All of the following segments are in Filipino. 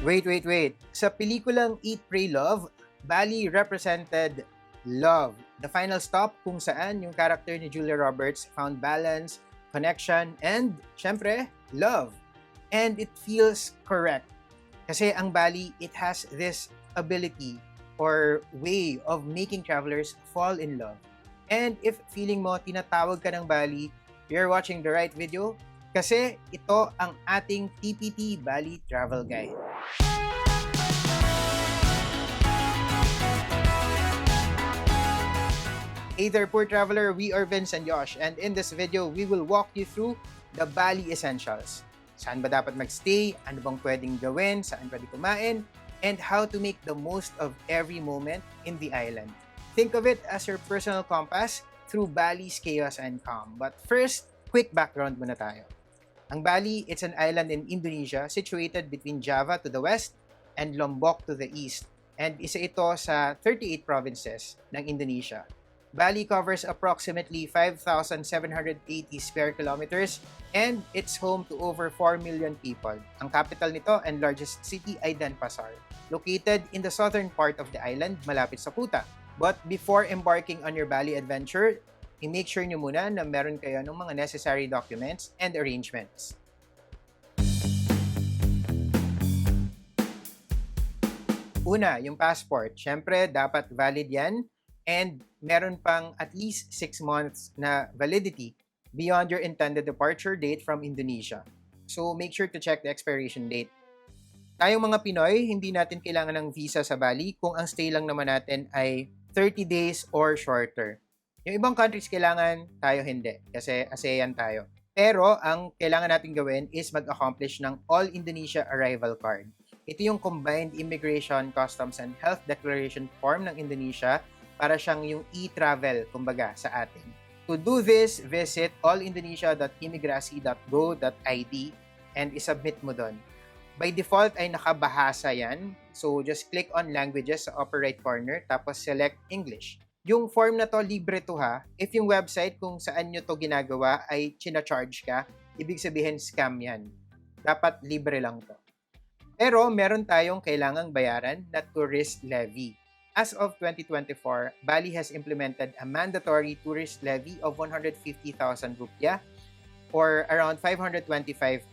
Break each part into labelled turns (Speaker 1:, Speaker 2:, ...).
Speaker 1: Wait. Sa pelikulang Eat, Pray, Love, Bali represented love. The final stop kung saan yung character ni Julia Roberts found balance, connection, and, syempre, love. And it feels correct. Kasi ang Bali, it has this ability or way of making travelers fall in love. And if feeling mo tinatawag ka ng Bali, you're watching the right video kasi ito ang ating TPT Bali Travel Guide. Hey there, poor traveler, we are Vince and Josh, and in this video, we will walk you through the Bali Essentials. Saan ba dapat magstay, ano bang pwedeng gawin, saan pwede kumain, and how to make the most of every moment in the island. Think of it as your personal compass through Bali's chaos and calm. But first, quick background muna tayo. Ang Bali, it's an island in Indonesia situated between Java to the west and Lombok to the east. And isa ito sa 38 provinces ng Indonesia. Bali covers approximately 5,780 square kilometers and it's home to over 4 million people. Ang capital nito and largest city ay Denpasar, located in the southern part of the island malapit sa Kuta. But before embarking on your Bali adventure, i-make sure nyo muna na meron kayo ng mga necessary documents and arrangements. Una, yung passport. Siyempre, dapat valid yan. And meron pang at least 6 months na validity beyond your intended departure date from Indonesia. So make sure to check the expiration date. Tayong mga Pinoy, hindi natin kailangan ng visa sa Bali kung ang stay lang naman natin ay 30 days or shorter. Yung ibang countries kailangan, tayo hindi kasi ASEAN tayo. Pero ang kailangan natin gawin is mag-accomplish ng All Indonesia Arrival Card. Ito yung Combined Immigration, Customs and Health Declaration Form ng Indonesia para siyang yung e-travel, kumbaga, sa atin. To do this, visit allindonesia.imigrasi.go.id and isubmit mo doon. By default ay nakabahasa yan, so just click on Languages sa upper right corner, tapos select English. Yung form na to, libre to ha. If yung website kung saan nyo to ginagawa ay china-charge ka, ibig sabihin scam yan. Dapat libre lang to. Pero meron tayong kailangang bayaran na tourist levy. As of 2024, Bali has implemented a mandatory tourist levy of 150,000 rupiah or around 525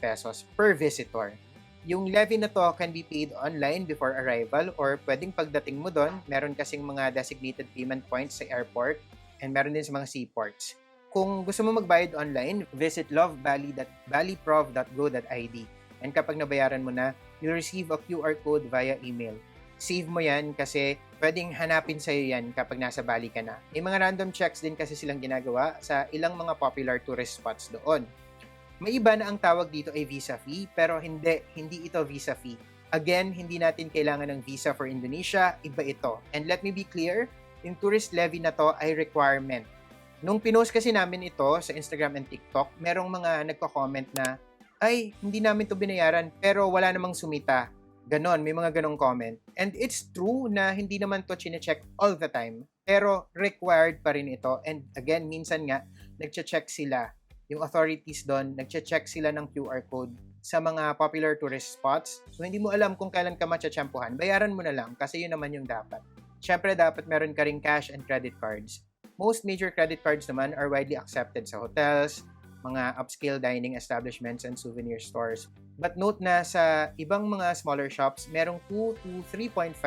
Speaker 1: pesos per visitor. Yung levy na to can be paid online before arrival or pwedeng pagdating mo doon, meron kasing mga designated payment points sa airport and meron din sa mga seaports. Kung gusto mo magbayad online, visit lovebali.baliprov.go.id and kapag nabayaran mo na, you'll receive a QR code via email. Save mo yan kasi pwedeng hanapin sa'yo yan kapag nasa Bali ka na. May mga random checks din kasi silang ginagawa sa ilang mga popular tourist spots doon. May iba na ang tawag dito ay visa fee, pero hindi ito visa fee. Again, hindi natin kailangan ng visa for Indonesia, iba ito. And let me be clear, yung tourist levy na to ay requirement. Nung pinost kasi namin ito sa Instagram and TikTok, merong mga nagko-comment na, ay, hindi namin to binayaran pero wala namang sumita. Ganon, may mga ganong comment. And it's true na hindi naman to chine-check all the time. Pero required pa rin ito. And again, minsan nga, nagche-check sila. Yung authorities doon, nagche-check sila ng QR code sa mga popular tourist spots. So, hindi mo alam kung kailan ka matcha-tsampuhan. Bayaran mo na lang kasi yun naman yung dapat. Siyempre, dapat meron ka ring cash and credit cards. Most major credit cards naman are widely accepted sa hotels, mga upscale dining establishments and souvenir stores. But note na sa ibang mga smaller shops, merong 2 to 3.5%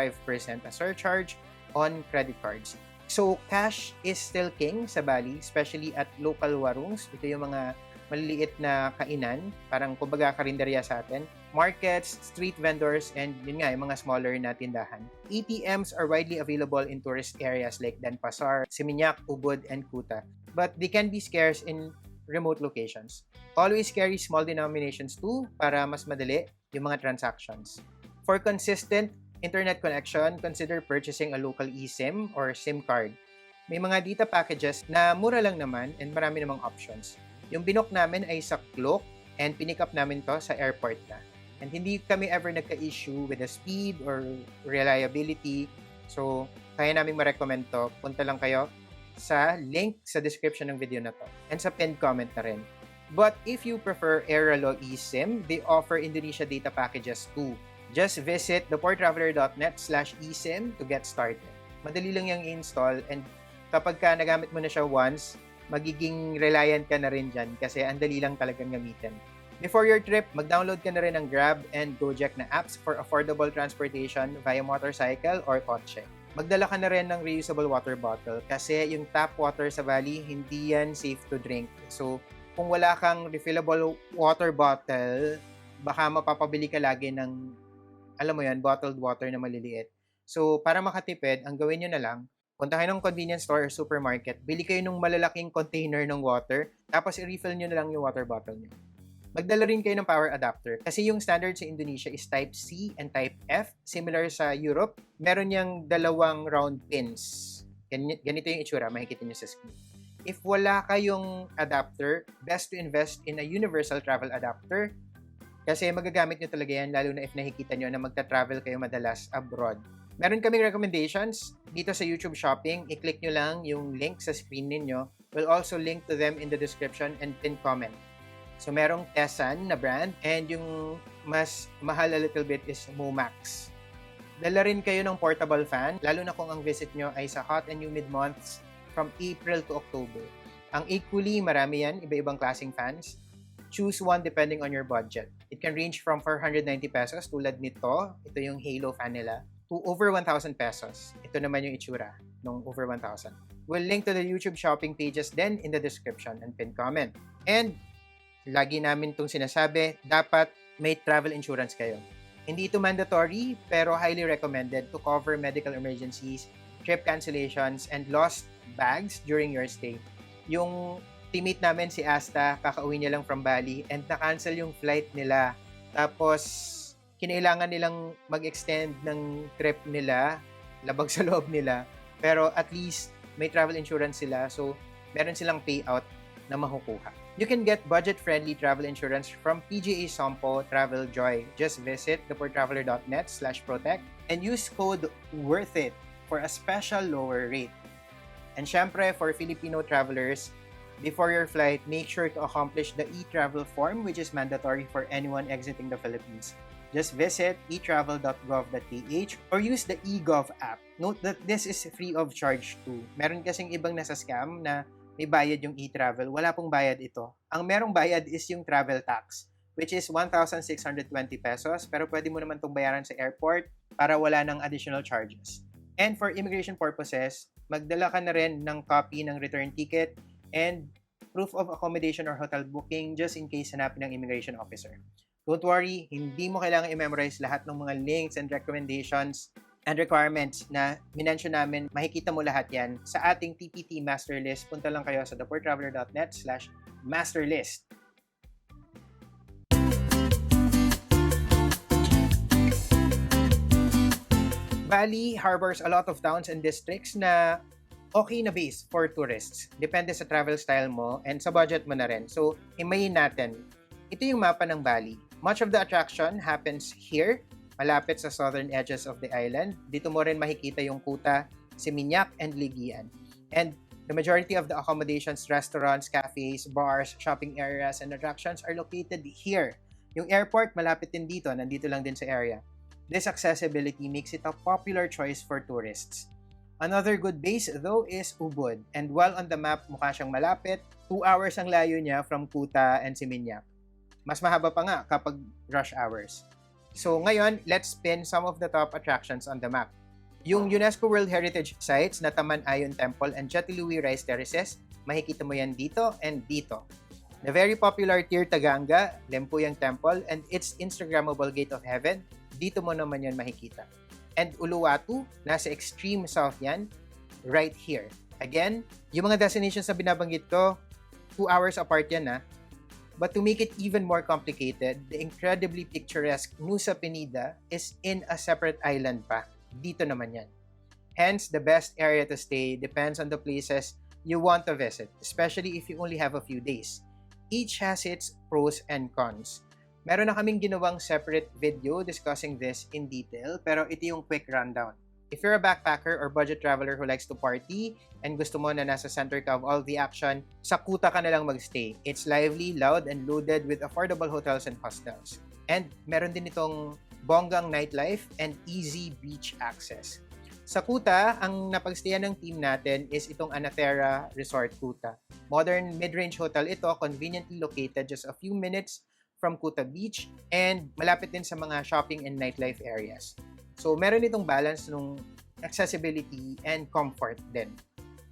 Speaker 1: na surcharge on credit cards. So, cash is still king sa Bali, especially at local warungs. Ito yung mga maliliit na kainan, parang kumbaga karinderya sa atin. Markets, street vendors, and yun nga, yung mga smaller na tindahan. ATMs are widely available in tourist areas like Denpasar, Seminyak, Ubud, and Kuta. But they can be scarce in remote locations. Always carry small denominations too para mas madali yung mga transactions. For consistent internet connection, consider purchasing a local eSIM or SIM card. May mga data packages na mura lang naman and marami namang options. Yung binook namin ay sa Klook and pinick up namin to sa airport na. And hindi kami ever nagka-issue with the speed or reliability. So, kaya namin ma-recommend to. Punta lang kayo sa link sa description ng video na to and sa pinned comment na rin. But if you prefer Airalo eSIM, they offer Indonesia data packages too. Just visit theportraveler.net/eSIM to get started. Madali lang yung install, and kapag ka nagamit mo na siya once, magiging reliant ka na rin dyan kasi ang dali lang talagang gamitin. Before your trip, mag-download ka na rin ng Grab and Gojek na apps for affordable transportation via motorcycle or kotse. Magdala ka na rin ng reusable water bottle kasi yung tap water sa Bali, hindi yan safe to drink. So, kung wala kang refillable water bottle, baka mapapabili ka lagi ng, alam mo yan, bottled water na maliliit. So, para makatipid, ang gawin nyo na lang, punta kayo ng convenience store or supermarket, bili kayo ng malalaking container ng water, tapos i-refill nyo na lang yung water bottle nyo. Magdala rin kayo ng power adapter kasi yung standard sa Indonesia is Type C and Type F. Similar sa Europe, meron niyang dalawang round pins. Ganito yung itsura, makikita nyo sa screen. If wala kayong adapter, best to invest in a universal travel adapter kasi magagamit nyo talaga yan lalo na if nakikita nyo na magta-travel kayo madalas abroad. Meron kaming recommendations dito sa YouTube Shopping. I-click nyo lang yung link sa screen ninyo. We'll also link to them in the description and pin comment. So, merong Tessan na brand and yung mas mahal a little bit is Momax. Dala rin kayo ng portable fan, lalo na kung ang visit nyo ay sa hot and humid months from April to October. Ang equally, marami yan, iba-ibang klaseng fans. Choose one depending on your budget. It can range from 490 pesos tulad nito, ito yung Halo fan nila, to over 1,000 pesos. Ito naman yung itsura ng over 1,000. We'll link to the YouTube shopping pages then in the description and pin comment. And lagi namin itong sinasabi, dapat may travel insurance kayo. Hindi ito mandatory, pero highly recommended to cover medical emergencies, trip cancellations, and lost bags during your stay. Yung teammate namin si Asta, kakauwi niya lang from Bali, and na-cancel yung flight nila. Tapos, kinailangan nilang mag-extend ng trip nila, labag sa loob nila, pero at least may travel insurance sila, so meron silang payout na makukuha. You can get budget-friendly travel insurance from PGA Sompo Travel Joy. Just visit theportraveler.net/protect and use code WORTHIT for a special lower rate. And syempre, for Filipino travelers, before your flight, make sure to accomplish the e-travel form, which is mandatory for anyone exiting the Philippines. Just visit etravel.gov.ph or use the eGov app. Note that this is free of charge too. Meron kasing ibang nasa scam na may bayad yung e-travel. Wala pong bayad ito. Ang merong bayad is yung travel tax, which is 1,620 pesos, pero pwede mo naman itong bayaran sa airport para wala ng additional charges. And for immigration purposes, magdala ka na rin ng copy ng return ticket and proof of accommodation or hotel booking just in case hanapin ng immigration officer. Don't worry, hindi mo kailangan i-memorize lahat ng mga links and recommendations and requirements na minention namin. Makikita mo lahat yan sa ating TPT master list. Punta lang kayo sa theportraveler.net/masterlist. Bali harbors a lot of towns and districts na okay na base for tourists. Depende sa travel style mo and sa budget mo na rin. So, imayin natin. Ito yung mapa ng Bali. Much of the attraction happens here, malapit sa southern edges of the island. Dito mo rin makikita yung Kuta, Seminyak, and Ligian. And the majority of the accommodations, restaurants, cafes, bars, shopping areas, and attractions are located here. Yung airport, malapit din dito. Nandito lang din sa area. This accessibility makes it a popular choice for tourists. Another good base, though, is Ubud. And while on the map, mukha siyang malapit, 2 hours ang layo niya from Kuta and Seminyak. Mas mahaba pa nga kapag rush hours. So ngayon, let's pin some of the top attractions on the map. Yung UNESCO World Heritage Sites na Taman Ayon Temple and Jatiluwi Rice Terraces, makikita mo yan dito and dito. The very popular Tirtaganga, Lempuyang Temple, and its Instagrammable Gate of Heaven, dito mo naman yan makikita. And Uluwatu, nasa extreme south yan, right here. Again, yung mga destinations na binabanggit ko, 2 hours apart yan ha. But to make it even more complicated, the incredibly picturesque Nusa Penida is in a separate island pa. Dito naman yan. Hence, the best area to stay depends on the places you want to visit, especially if you only have a few days. Each has its pros and cons. Meron na kaming ginawang separate video discussing this in detail, pero ito yung quick rundown. If you're a backpacker or budget traveler who likes to party and gusto mo na nasa center ka of all the action, sa Kuta ka na lang magstay. It's lively, loud, and loaded with affordable hotels and hostels. And meron din itong bonggang nightlife and easy beach access. Sa Kuta, ang napagstayan ng team natin is itong Anaterra Resort Kuta. Modern mid-range hotel ito, conveniently located just a few minutes from Kuta Beach and malapit din sa mga shopping and nightlife areas. So, meron itong balance ng accessibility and comfort din.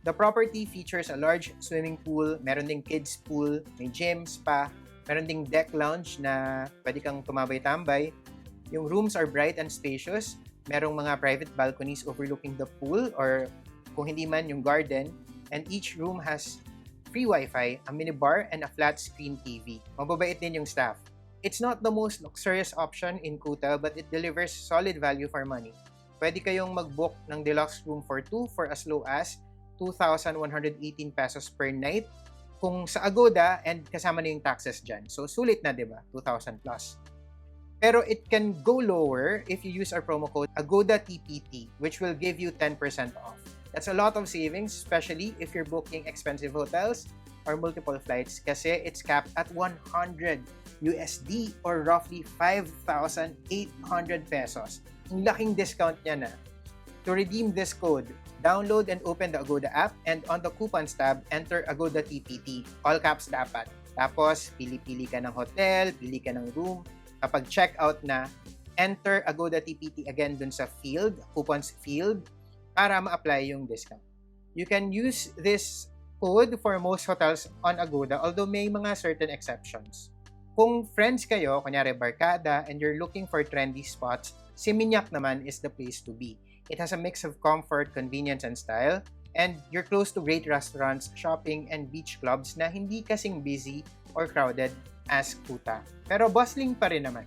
Speaker 1: The property features a large swimming pool, meron ding kids pool, may gym, spa, meron ding deck lounge na pwede kang tumambay-tambay. Yung rooms are bright and spacious. Merong mga private balconies overlooking the pool or kung hindi man yung garden. And each room has free Wi-Fi, a minibar, and a flat-screen TV. Mababait din yung staff. It's not the most luxurious option in Kuta but it delivers solid value for money. Pwede kayong mag-book ng deluxe room for 2 for as low as 2,118 pesos per night kung sa Agoda and kasama na yung taxes dyan. So, sulit na, di ba? 2,000 plus. Pero it can go lower if you use our promo code AGODATPT, which will give you 10% off. That's a lot of savings, especially if you're booking expensive hotels or multiple flights kasi it's capped at 100 USD or roughly 5,800 pesos. Ang laking discount niya na. To redeem this code, download and open the Agoda app and on the coupons tab, enter Agoda TPT. All caps dapat. Tapos, pili-pili ka ng hotel, pili ka ng room. Kapag check-out na, enter Agoda TPT again dun sa field, coupons field, para ma-apply yung discount. You can use this code for most hotels on Agoda, although may mga certain exceptions. Kung friends kayo, kunyari barkada, and you're looking for trendy spots, Seminyak naman is the place to be. It has a mix of comfort, convenience, and style, and you're close to great restaurants, shopping, and beach clubs na hindi kasing busy or crowded as Kuta. Pero bustling pa rin naman.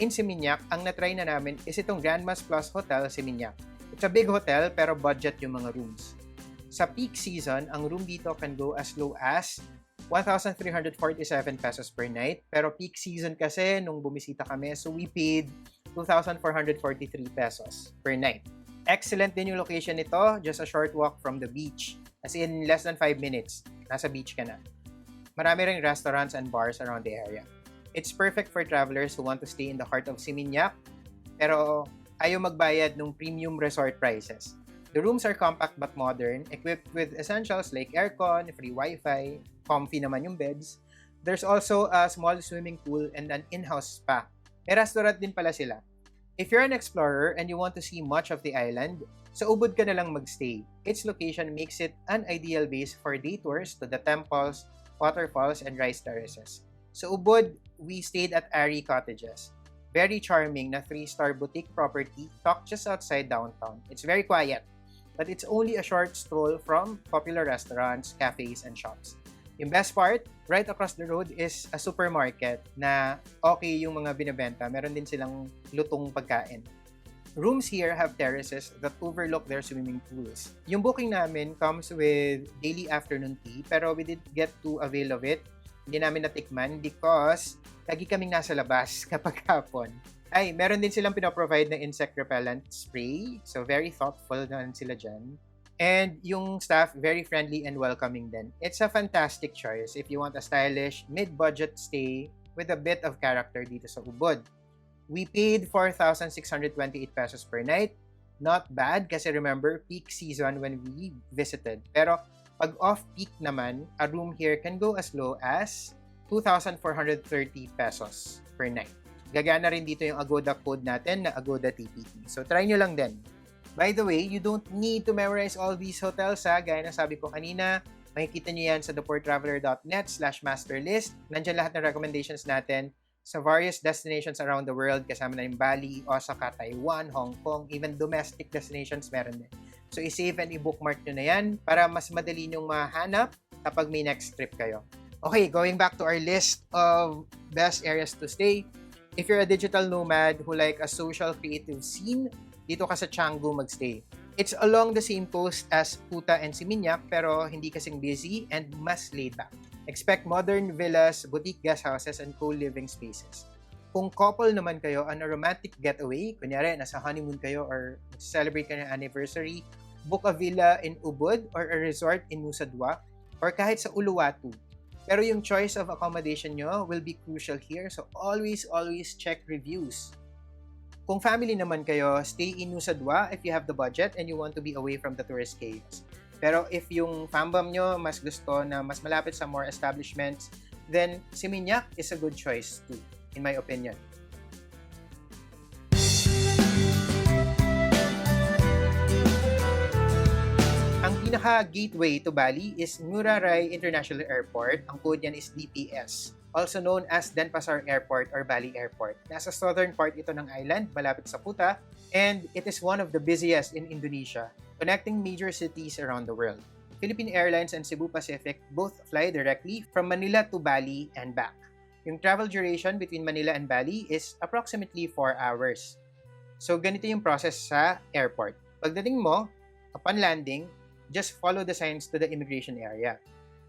Speaker 1: In Seminyak, ang natry na namin is itong Grandmas Plus Hotel Seminyak. It's a big hotel pero budget yung mga rooms. Sa peak season, ang room dito can go as low as 1,347 pesos per night. Pero peak season kasi nung bumisita kami, so we paid 2,443 pesos per night. Excellent din yung location nito, just a short walk from the beach. As in, less than 5 minutes, nasa beach ka na. Marami ring restaurants and bars around the area. It's perfect for travelers who want to stay in the heart of Seminyak, pero ayaw magbayad ng premium resort prices. The rooms are compact but modern, equipped with essentials like aircon, free Wi-Fi, comfy naman yung beds. There's also a small swimming pool and an in-house spa. May restaurant din pala sila. If you're an explorer and you want to see much of the island, sa Ubud ka na lang magstay. Its location makes it an ideal base for day tours to the temples, waterfalls, and rice terraces. Sa Ubud, we stayed at Ari Cottages. Very charming na 3-star boutique property tucked just outside downtown. It's very quiet, but it's only a short stroll from popular restaurants, cafes, and shops. Yung best part, right across the road is a supermarket na okay yung mga binibenta. Meron din silang lutong pagkain. Rooms here have terraces that overlook their swimming pools. Yung booking namin comes with daily afternoon tea, pero we didn't get to avail of it. Hindi namin natikman because lagi kaming nasa labas kapag hapon. Ay, meron din silang pinaprovide na insect repellent spray. So, very thoughtful naman sila dyan. And yung staff, very friendly and welcoming din. It's a fantastic choice if you want a stylish, mid-budget stay with a bit of character dito sa Ubud. We paid 4,628 pesos per night. Not bad kasi remember, peak season when we visited. Pero pag off-peak naman, a room here can go as low as 2,430 pesos per night. Gagana rin dito yung Agoda code natin na Agoda TPT. So try nyo lang din. By the way, you don't need to memorize all these hotels ha. Gaya na sabi ko kanina, makikita nyo yan sa thepoortraveler.net/masterlist. Nandiyan lahat ng recommendations natin sa various destinations around the world. Kasama na yung Bali, Osaka, Taiwan, Hong Kong, even domestic destinations meron din. So i-save and i-bookmark nyo na yan para mas madali nyong mahanap kapag may next trip kayo. Okay, going back to our list of best areas to stay. If you're a digital nomad who like a social creative scene, dito ka sa Canggu magstay. It's along the same coast as Kuta and Seminyak pero hindi kasing busy and mas laid back. Expect modern villas, boutique guest houses, and co-living spaces. Kung couple naman kayo on a romantic getaway, kunyari nasa honeymoon kayo or celebrate kayo ng anniversary, book a villa in Ubud or a resort in Nusa Dua or kahit sa Uluwatu. Pero yung choice of accommodation nyo will be crucial here, so always check reviews. Kung family naman kayo, stay in Nusa Dua if you have the budget and you want to be away from the tourist chaos. Pero if yung fambam nyo mas gusto na mas malapit sa more establishments, then Seminyak is a good choice too, in my opinion. Ang pinaka-gateway to Bali is Ngurah Rai International Airport. Ang code niyan is DPS, also known as Denpasar Airport or Bali Airport. Nasa southern part ito ng island, malapit sa Kuta, and it is one of the busiest in Indonesia, connecting major cities around the world. Philippine Airlines and Cebu Pacific both fly directly from Manila to Bali and back. Yung travel duration between Manila and Bali is approximately 4 hours. So ganito yung process sa airport. Pagdating mo, upon landing, just follow the signs to the immigration area.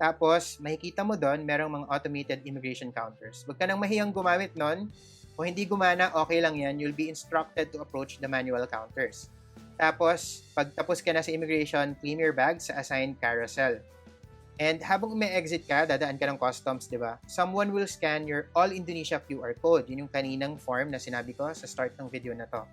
Speaker 1: Tapos, makikita mo doon, merong mga automated immigration counters. Huwag ka nang mahiyang gumamit nun. Kung hindi gumana, okay lang yan. You'll be instructed to approach the manual counters. Tapos, pag tapos ka na sa immigration, claim your bag sa assigned carousel. And habang may-exit ka, dadaan ka ng customs, di ba? Someone will scan your All Indonesia QR code. Yun yung kaninang form na sinabi ko sa start ng video na to.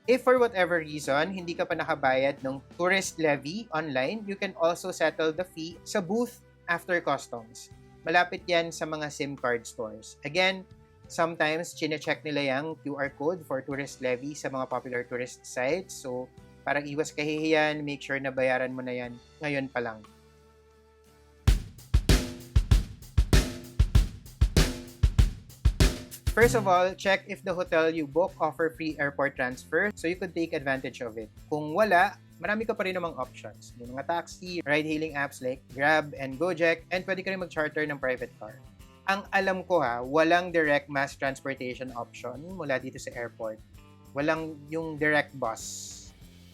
Speaker 1: If for whatever reason, hindi ka pa nakabayad ng tourist levy online, you can also settle the fee sa booth after customs. Malapit yan sa mga SIM card stores. Again, sometimes chine-check nila yung QR code for tourist levy sa mga popular tourist sites. So, parang iwas kahihiyan, make sure na bayaran mo na yan ngayon pa lang. First of all, check if the hotel you book offer free airport transfer so you could take advantage of it. Kung wala, marami ka pa rin namang options. May mga taxi, ride-hailing apps like Grab and Gojek, and pwede ka rin mag-charter ng private car. Ang alam ko walang direct mass transportation option mula dito sa airport. Walang yung direct bus.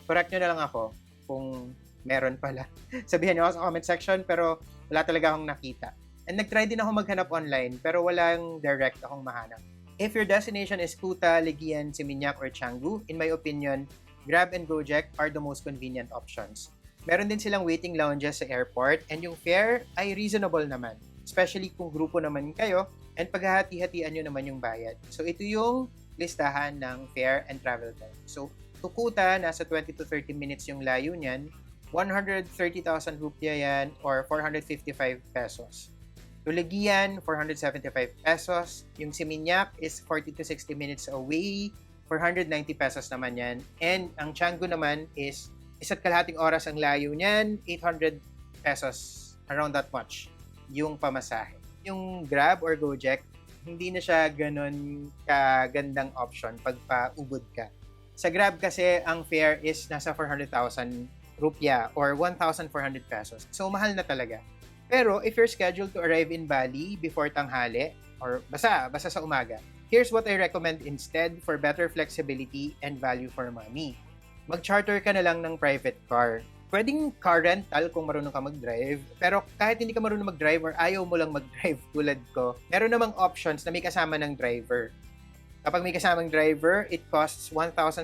Speaker 1: Correct nyo na lang ako kung meron pala. Sabihan nyo ako sa comment section, pero wala talaga akong nakita. And nag-try din ako maghanap online, pero walang direct akong mahanap. If your destination is Kuta, Legian, Seminyak, or Canggu, in my opinion, Grab and Gojek are the most convenient options. Meron din silang waiting lounges sa airport, and yung fare ay reasonable naman. Especially kung grupo naman kayo, and paghahati-hatian nyo naman yung bayad. So ito yung listahan ng fare and travel time. So, to Kuta, nasa 20 to 30 minutes yung layo niyan, 130,000 rupiah yan or 455 pesos. To Legian, 475 pesos. Yung Seminyak is 40 to 60 minutes away, 490 pesos naman yan. And ang Canggu naman is 1.5 oras ang layo niyan, 800 pesos, around that much, yung pamasahe. Yung Grab or Gojek, hindi na siya ganon kagandang option pag pa-ubod ka. Sa Grab kasi, ang fare is nasa 400,000 rupiah or 1,400 pesos. So, mahal na talaga. Pero, if you're scheduled to arrive in Bali before tanghali, or basta sa umaga, here's what I recommend instead for better flexibility and value for money. Mag-charter ka na lang ng private car. Pwedeng car rental kung marunong ka mag-drive, pero kahit hindi ka marunong mag-drive or ayaw mo lang mag-drive tulad ko, meron namang options na may kasama ng driver. Kapag may kasamang driver, it costs 1,700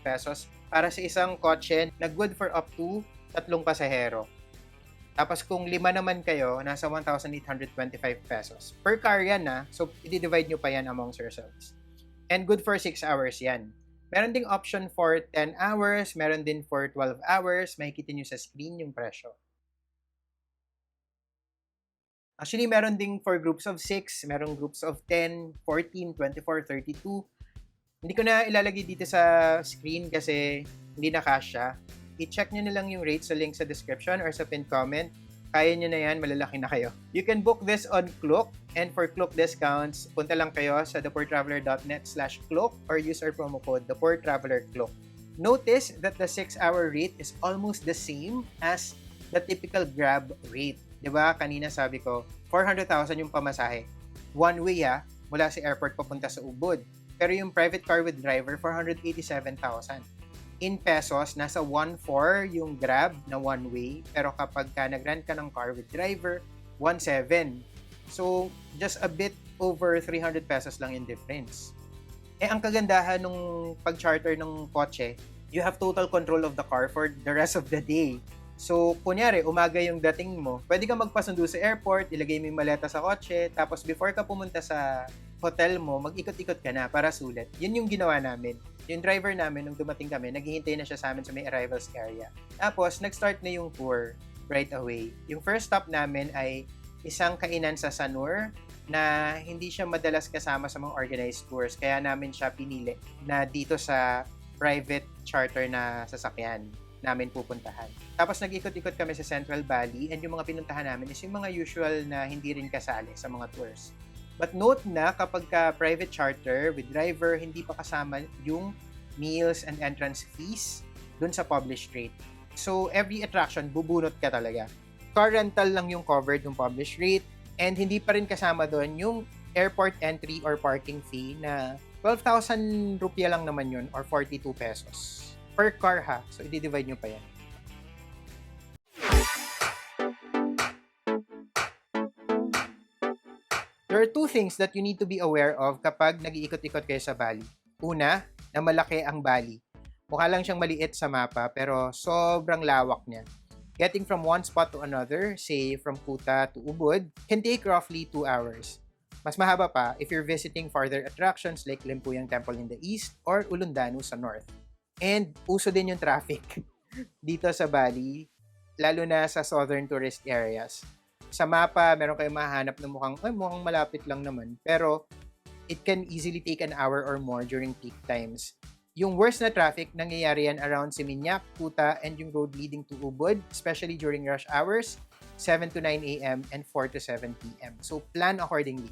Speaker 1: pesos para sa isang kotse na good for up to 3 pasahero. Tapos kung 5 naman kayo, nasa 1,825 pesos. Per car yan so i-divide nyo pa yan amongst yourselves. And good for 6 hours yan. Meron ding option for 10 hours, meron din for 12 hours, makikita nyo sa screen yung presyo. Actually, meron ding for groups of 6, merong groups of 10, 14, 24, 32. Hindi ko na ilalagay dito sa screen kasi hindi na kasya. I-check nyo na lang yung rates sa link sa description or sa pinned comment. Kaya nyo na yan, malalaki na kayo. You can book this on Klook, and for Klook discounts, punta lang kayo sa thepoortraveler.net/Klook or use our promo code thepoortravelerklook. Notice that the 6-hour rate is almost the same as the typical Grab rate. Diba? Kanina sabi ko, 400,000 yung pamasahe. One way mula sa airport papunta sa Ubud. Pero yung private car with driver, 487,000. In pesos, nasa 1.4 yung Grab na one way. Pero kapag nag-rent ka ng car with driver, 1.7. So, just a bit over 300 pesos lang in difference. Ang kagandahan nung pag-charter ng kotse, you have total control of the car for the rest of the day. So, kunyari, umaga yung dating mo, pwede ka magpasundo sa airport, ilagay mo yung maleta sa kotse, tapos before ka pumunta sa hotel mo, mag-ikot-ikot ka na para sulit. Yun yung ginawa namin. Yung driver namin, nung dumating kami, naghihintay na siya sa amin sa may arrivals area. Tapos, nag-start na yung tour right away. Yung first stop namin ay isang kainan sa Sanur na hindi siya madalas kasama sa mga organized tours. Kaya namin siya pinili na dito sa private charter na sasakyan namin pupuntahan. Tapos nag-ikot-ikot kami sa Central Valley and yung mga pinuntahan namin is yung mga usual na hindi rin kasali sa mga tours. But note na kapag ka private charter with driver, hindi pa kasama yung meals and entrance fees dun sa published rate. So every attraction, bubunot ka talaga. Car rental lang yung covered ng published rate and hindi pa rin kasama doon yung airport entry or parking fee na 12,000 rupiah lang naman yun or 42 pesos. Per car ha. So, i-divide nyo pa yan. There are two things that you need to be aware of kapag nag-iikot-ikot kayo sa Bali. Una, na malaki ang Bali. Mukha lang siyang maliit sa mapa pero sobrang lawak niya. Getting from one spot to another, say from Kuta to Ubud, can take roughly 2 hours. Mas mahaba pa if you're visiting farther attractions like Limpuyang Temple in the east or Ulundanu sa north. And uso din yung traffic dito sa Bali, lalo na sa southern tourist areas. Sa mapa, meron kayong mahanap na mukhang malapit lang naman. Pero it can easily take an hour or more during peak times. Yung worst na traffic, nangyayari yan around Seminyak, Kuta, and yung road leading to Ubud, especially during rush hours, 7 to 9 a.m. and 4 to 7 p.m. So plan accordingly.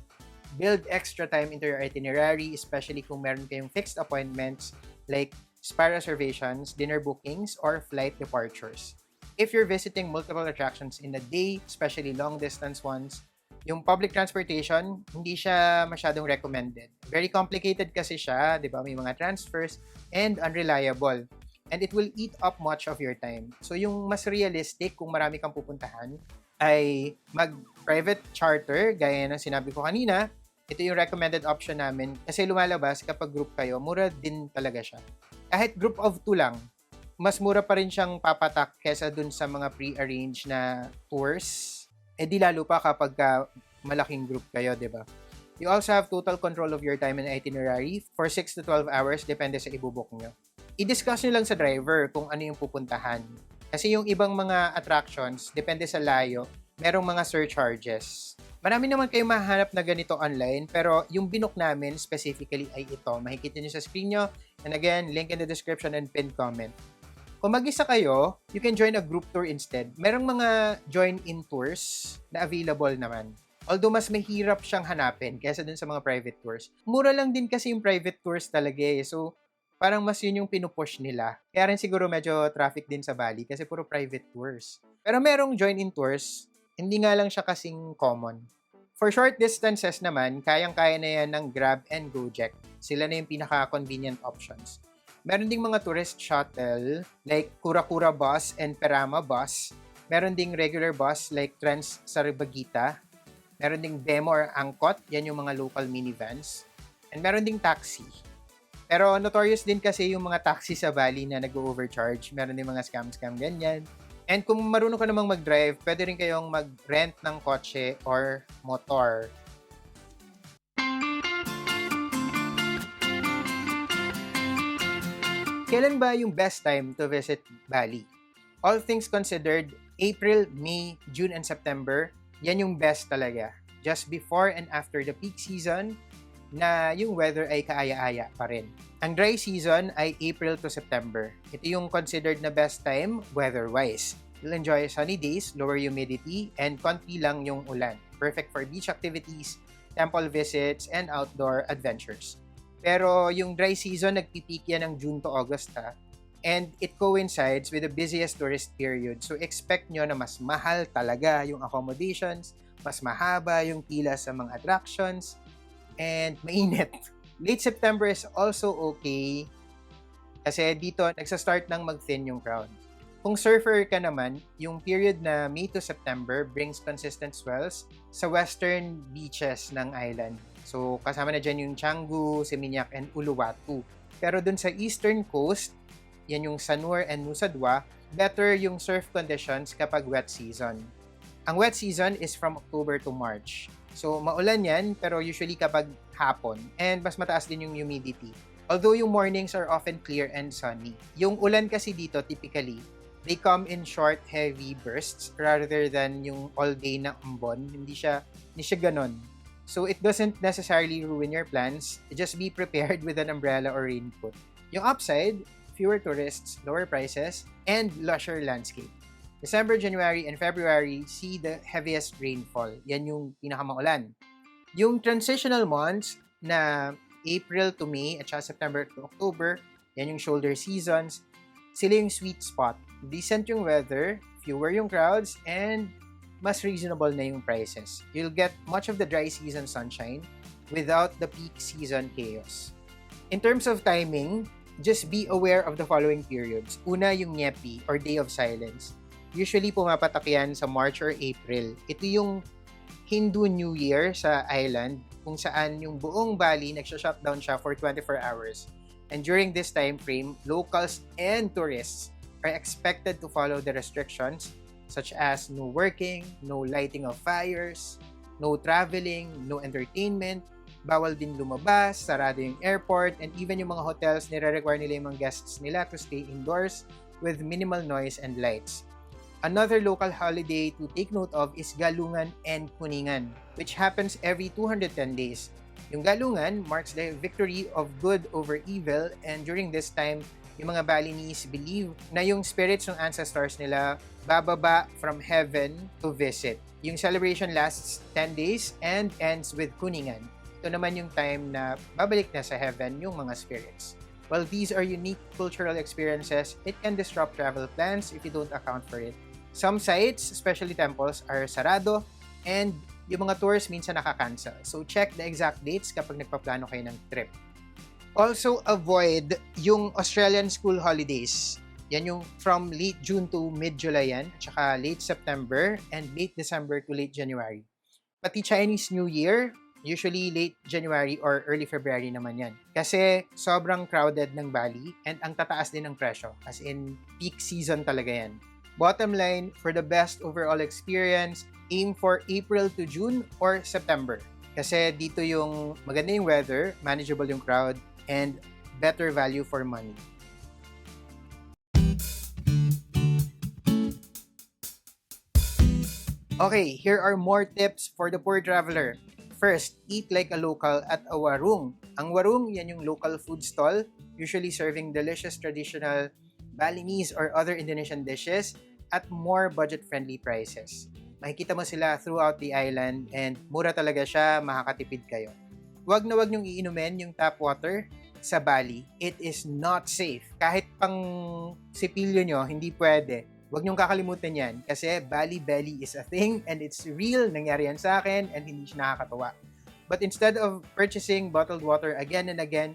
Speaker 1: Build extra time into your itinerary, especially kung meron kayong fixed appointments like spa reservations, dinner bookings, or flight departures. If you're visiting multiple attractions in a day, especially long-distance ones, yung public transportation, hindi siya masyadong recommended. Very complicated kasi siya, di ba? May mga transfers and unreliable. And it will eat up much of your time. So yung mas realistic kung marami kang pupuntahan ay mag-private charter, gaya ng sinabi ko kanina. Ito yung recommended option namin kasi lumalabas kapag group kayo, mura din talaga siya. Kahit group of 2 lang, mas mura pa rin siyang papatak kesa dun sa mga pre-arranged na tours. Di lalo pa kapag malaking group kayo, di ba? You also have total control of your time and itinerary for 6 to 12 hours, depende sa ibubok nyo. I-discuss nyo lang sa driver kung ano yung pupuntahan. Kasi yung ibang mga attractions, depende sa layo, merong mga surcharges. Marami naman kayong mahanap na ganito online, pero yung binook namin specifically ay ito. Makikita nyo sa screen nyo. And again, link in the description and pinned comment. Kung mag-isa kayo, you can join a group tour instead. Merong mga join-in tours na available naman. Although mas mahirap siyang hanapin kaysa dun sa mga private tours. Mura lang din kasi yung private tours talaga eh. So, parang mas yun yung pinupush nila. Kaya rin siguro medyo traffic din sa Bali kasi puro private tours. Pero merong join-in tours, hindi nga lang siya kasing common. For short distances naman, kayang-kaya na yan ng Grab and Gojek. Sila na yung pinaka-convenient options. Meron ding mga tourist shuttle like Kura-Kura Bus and Perama Bus. Meron ding regular bus like Trans Saribagita. Meron ding Demo or Angkot, yan yung mga local minivans. And meron ding taxi. Pero notorious din kasi yung mga taxi sa Bali na nag-overcharge. Meron din mga scam-scam ganyan. And kung marunong ka namang mag-drive, pwede rin kayong mag-rent ng kotse or motor. Kailan ba yung best time to visit Bali? All things considered, April, May, June, and September, yan yung best talaga. Just before and after the peak season, na yung weather ay kaaya-aya pa rin. Ang dry season ay April to September. Ito yung considered na best time weather-wise. You'll enjoy sunny days, lower humidity, and konti lang yung ulan. Perfect for beach activities, temple visits, and outdoor adventures. Pero yung dry season, nagpipeak yan ng June to August ha. And it coincides with the busiest tourist period. So expect nyo na mas mahal talaga yung accommodations, mas mahaba yung pila sa mga attractions, and mainit. Late September is also okay kasi dito nagsa-start ng mag-thin yung crowd. Kung surfer ka naman, yung period na May to September brings consistent swells sa western beaches ng island. So, kasama na dyan yung Canggu, Seminyak, and Uluwatu. Pero dun sa eastern coast, yan yung Sanur and Nusa Dua, better yung surf conditions kapag wet season. Ang wet season is from October to March. So, maulan yan, pero usually kapag hapon. And mas mataas din yung humidity. Although yung mornings are often clear and sunny. Yung ulan kasi dito, typically, they come in short, heavy bursts rather than yung all-day na ambon. Hindi siya ganon. So, it doesn't necessarily ruin your plans. Just be prepared with an umbrella or raincoat. Yung upside, fewer tourists, lower prices, and lusher landscape. December, January, and February see the heaviest rainfall. Yan yung pinakamaulan. Yung transitional months na April to May at saka September to October, yan yung shoulder seasons, sila yung sweet spot. Decent yung weather, fewer yung crowds, and mas reasonable na yung prices. You'll get much of the dry season sunshine without the peak season chaos. In terms of timing, just be aware of the following periods. Una, yung Nyepi or Day of Silence. Usually, pumapatak yan sa March or April. Ito yung Hindu New Year sa island kung saan yung buong Bali nagsha-shutdown siya for 24 hours. And during this time frame, locals and tourists are expected to follow the restrictions such as no working, no lighting of fires, no traveling, no entertainment, bawal din lumabas, sarado yung airport, and even yung mga hotels, nire-require nila yung mga guests nila to stay indoors with minimal noise and lights. Another local holiday to take note of is Galungan and Kuningan, which happens every 210 days. Yung Galungan marks the victory of good over evil, and during this time, yung mga Balinese believe na yung spirits ng ancestors nila bababa from heaven to visit. Yung celebration lasts 10 days and ends with Kuningan. Ito naman yung time na babalik na sa heaven yung mga spirits. While these are unique cultural experiences, it can disrupt travel plans if you don't account for it. Some sites, especially temples, are sarado and yung mga tours minsan nakakancel. So check the exact dates kapag nagpaplano kayo ng trip. Also avoid yung Australian school holidays. Yan yung from late June to mid-July yan, tsaka late September and late December to late January. Pati Chinese New Year, usually late January or early February naman yan. Kasi sobrang crowded ng Bali and ang tataas din ng presyo. As in, peak season talaga yan. Bottom line, for the best overall experience, aim for April to June or September. Kasi dito yung maganda yung weather, manageable yung crowd, and better value for money. Okay, here are more tips for the poor traveler. First, eat like a local at a warung. Ang warung, yan yung local food stall, usually serving delicious traditional Balinese or other Indonesian dishes at more budget-friendly prices. Makikita mo sila throughout the island and mura talaga siya, makakatipid kayo. Huwag na huwag niyong iinumin yung tap water sa Bali. It is not safe. Kahit pang sipilyo nyo, hindi pwede. Huwag niyong kakalimutan yan kasi Bali Belly is a thing and it's real. Nangyari yan sa akin and hindi siya nakakatawa. But instead of purchasing bottled water again and again,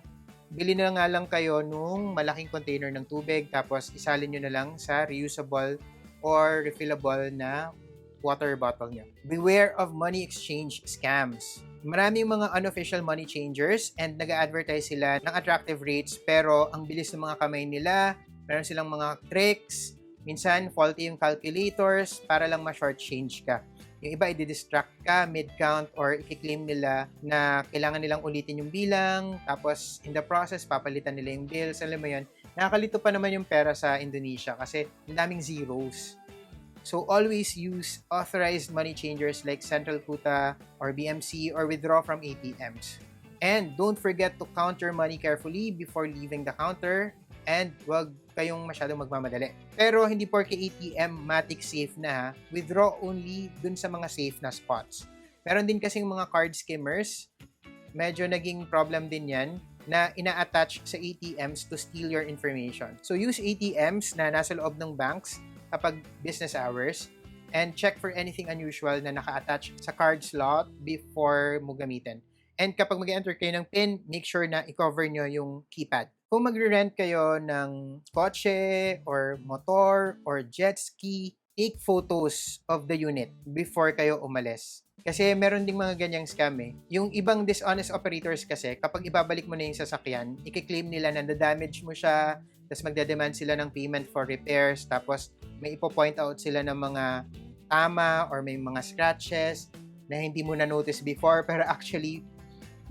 Speaker 1: bili na nga lang kayo nung malaking container ng tubig tapos isalin nyo na lang sa reusable or refillable na water bottle nyo. Beware of money exchange scams. Maraming mga unofficial money changers and nag-advertise sila ng attractive rates pero ang bilis ng mga kamay nila, meron silang mga tricks, minsan faulty yung calculators para lang ma-short change ka. Yung iba, i-distract ka mid-count or i-claim nila na kailangan nilang ulitin yung bilang tapos in the process, papalitan nila yung bills. Alam mo yun, nakakalito pa naman yung pera sa Indonesia kasi ang daming zeros. So always use authorized money changers like Central Kuta or BMC or withdraw from ATMs. And don't forget to count your money carefully before leaving the counter and wag kayong masyadong magmamadali. Pero hindi porke ATM matic safe na ha, withdraw only dun sa mga safe na spots. Meron din kasing mga card skimmers, medyo naging problem din yan na ina-attach sa ATMs to steal your information. So use ATMs na nasa loob ng banks kapag business hours and check for anything unusual na naka-attach sa card slot before mo gamitin. And kapag mag-enter kayo ng PIN, make sure na i-cover nyo yung keypad. Kung magre-rent kayo ng kotse or motor or jet ski, take photos of the unit before kayo umalis. Kasi meron ding mga ganyang scam eh. Yung ibang dishonest operators kasi, kapag ibabalik mo na yung sasakyan, i-claim nila na na-damage mo siya, tapos magdademand sila ng payment for repairs, tapos may ipo-point out sila ng mga tama or may mga scratches na hindi mo na-notice before, pero actually,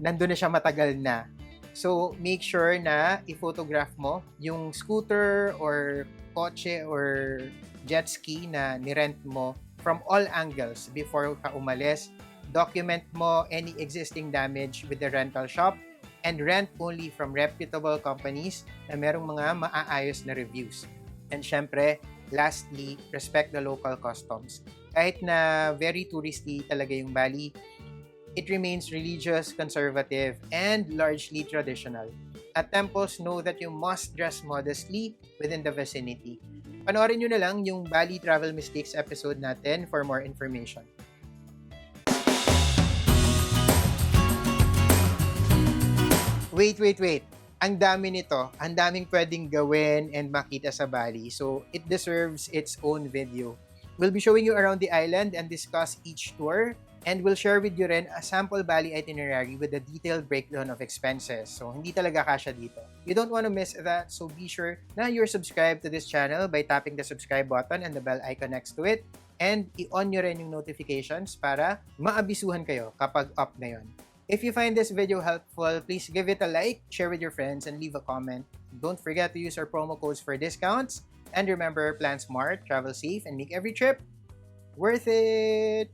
Speaker 1: nandun na siya matagal na. So, make sure na i-photograph mo yung scooter or kotse or jet ski na nirent mo from all angles before ka umalis. Document mo any existing damage with the rental shop and rent only from reputable companies na merong mga maaayos na reviews. And syempre, lastly, respect the local customs. Kahit na very touristy talaga yung Bali, it remains religious, conservative, and largely traditional. At temples, know that you must dress modestly within the vicinity. Panoorin nyo na lang yung Bali Travel Mistakes episode natin for more information. Wait. Ang dami nito. Ang daming pwedeng gawin and makita sa Bali. So, it deserves its own video. We'll be showing you around the island and discuss each tour. And we'll share with you rin a sample Bali itinerary with a detailed breakdown of expenses. So, hindi talaga kasya dito. You don't want to miss that, so be sure na you're subscribed to this channel by tapping the subscribe button and the bell icon next to it. And i-on nyo rin yung notifications para maabisuhan kayo kapag up na yon. If you find this video helpful, please give it a like, share with your friends, and leave a comment. Don't forget to use our promo codes for discounts. And remember, plan smart, travel safe, and make every trip worth it!